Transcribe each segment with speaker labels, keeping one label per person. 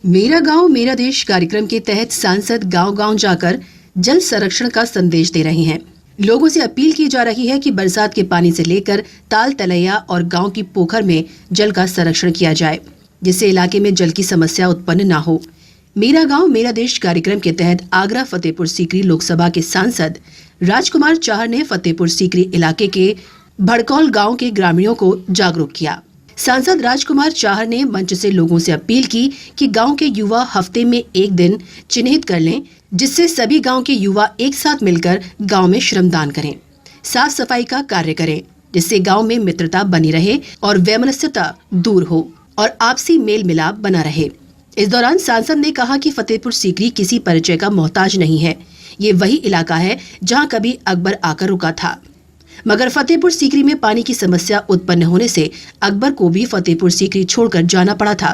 Speaker 1: मेरा गांव मेरा देश कार्यक्रम के तहत सांसद गांव-गांव जाकर जल संरक्षण का संदेश दे रहे हैं। लोगों से अपील की जा रही है कि बरसात के पानी से लेकर ताल तलैया और गांव की पोखर में जल का संरक्षण किया जाए, जिससे इलाके में जल की समस्या उत्पन्न न हो। मेरा गांव मेरा देश कार्यक्रम के तहत आगरा फतेहपुर सीकरी लोकसभा के सांसद राजकुमार चाहर ने फतेहपुर सीकरी इलाके के भड़कौल गांव के ग्रामीणों को जागरूक किया। सांसद राजकुमार चाहर ने मंच से लोगों से अपील की कि गांव के युवा हफ्ते में एक दिन चिन्हित कर लें, जिससे सभी गांव के युवा एक साथ मिलकर गांव में श्रमदान करें, साफ सफाई का कार्य करें, जिससे गांव में मित्रता बनी रहे और वैमनस्यता दूर हो और आपसी मेल मिलाप बना रहे। इस दौरान सांसद ने कहा कि फतेहपुर सीकरी किसी परिचय का मोहताज नहीं है। ये वही इलाका है जहाँ कभी अकबर आकर रुका था, मगर फतेहपुर सीकरी में पानी की समस्या उत्पन्न होने से अकबर को भी फतेहपुर सीकरी छोड़कर जाना पड़ा था।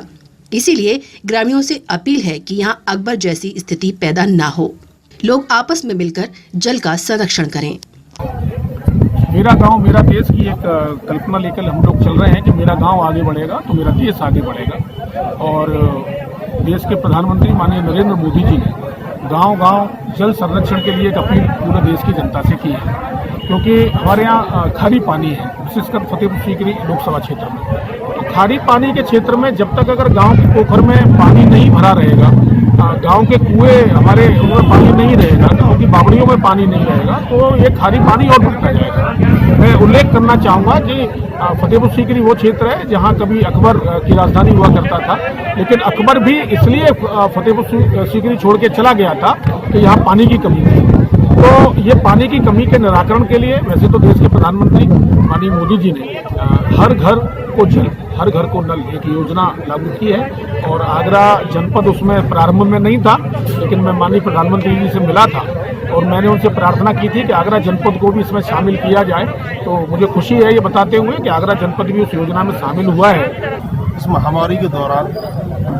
Speaker 1: इसीलिए ग्रामीणों से अपील है कि यहाँ अकबर जैसी स्थिति पैदा ना हो। लोग आपस में मिलकर जल का संरक्षण करें।
Speaker 2: मेरा गांव मेरा देश की एक कल्पना लेकर हम लोग चल रहे हैं कि मेरा गांव आगे बढ़ेगा तो मेरा देश आगे बढ़ेगा। और देश के प्रधानमंत्री माननीय नरेंद्र मोदी जी ने गांव-गांव जल संरक्षण के लिए एक अपील पूरे देश की जनता से की है, क्योंकि हमारे यहाँ खारी पानी है, विशेषकर फतेहपुर सीकरी लोकसभा क्षेत्र में। तो खारी पानी के क्षेत्र में जब तक अगर गांव की पोखर में पानी नहीं भरा रहेगा, गांव के कुएं हमारे उनमें पानी नहीं रहेगा, गांव की बावड़ियों में पानी नहीं रहेगा, तो ये खारी पानी और बढ़ता जाएगा। मैं उल्लेख करना चाहूँगा कि फतेहपुर सीकरी वो क्षेत्र है जहाँ कभी अकबर की राजधानी हुआ करता था, लेकिन अकबर भी इसलिए फतेहपुर सीकरी छोड़ के चला गया था कि यहाँ पानी की कमी थी। तो ये पानी की कमी के निराकरण के लिए वैसे तो देश के प्रधानमंत्री माननीय मोदी जी ने हर घर को जल, हर घर को नल एक योजना लागू की है। और आगरा जनपद उसमें प्रारंभ में नहीं था, लेकिन मैं माननीय प्रधानमंत्री जी से मिला था और मैंने उनसे प्रार्थना की थी कि आगरा जनपद को भी इसमें शामिल किया जाए। तो मुझे खुशी है ये बताते हुए कि आगरा जनपद भी उस योजना में शामिल हुआ है।
Speaker 3: इस महामारी के दौरान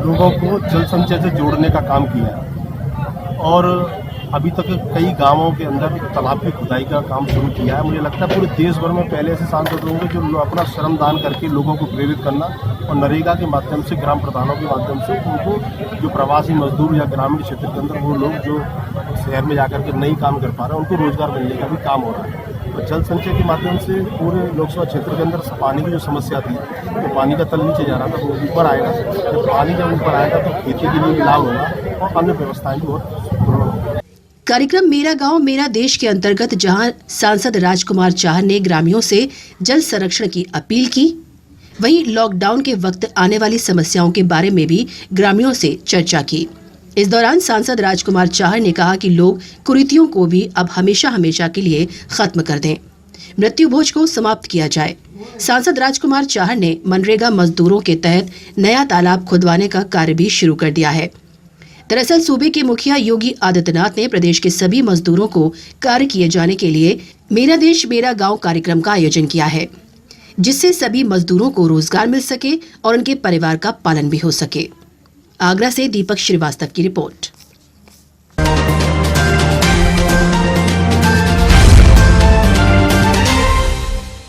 Speaker 3: लोगों को जल संचय से जोड़ने का काम किया है और अभी तक कई गांवों के अंदर तालाब की खुदाई का काम शुरू किया है। मुझे लगता है पूरे देश भर में पहले ऐसे सांसद होंगे जो अपना श्रमदान करके लोगों को प्रेरित करना और नरेगा के माध्यम से, ग्राम प्रधानों के माध्यम से उनको जो प्रवासी मजदूर या ग्रामीण क्षेत्र के अंदर वो लोग जो शहर में जाकर के नई काम कर पा रहे हैं, उनको रोजगार मिलने का भी काम हो रहा है। और जल संचय के माध्यम से पूरे लोकसभा क्षेत्र के अंदर पानी की जो समस्या थी, तो पानी का तल नीचे जा रहा था, वो ऊपर आएगा। जब पानी जब ऊपर आएगा तो खेती के लिए लाभ होगा और अन्य व्यवस्थाएं भी बहुत सुदृढ़ होंगी।
Speaker 1: कार्यक्रम मेरा गांव मेरा देश के अंतर्गत जहां सांसद राजकुमार चाहर ने ग्रामीणों से जल संरक्षण की अपील की, वहीं लॉकडाउन के वक्त आने वाली समस्याओं के बारे में भी ग्रामीणों से चर्चा की। इस दौरान सांसद राजकुमार चाहर ने कहा कि लोग कुरीतियों को भी अब हमेशा हमेशा के लिए खत्म कर दें, मृत्यु भोज को समाप्त किया जाए। सांसद राजकुमार चाहर ने मनरेगा मजदूरों के तहत नया तालाब खुदवाने का कार्य भी शुरू कर दिया है। दरअसल सूबे के मुखिया योगी आदित्यनाथ ने प्रदेश के सभी मजदूरों को कार्य किए जाने के लिए मेरा देश मेरा गांव कार्यक्रम का आयोजन किया है, जिससे सभी मजदूरों को रोजगार मिल सके और उनके परिवार का पालन भी हो सके। आगरा से दीपक श्रीवास्तव की रिपोर्ट।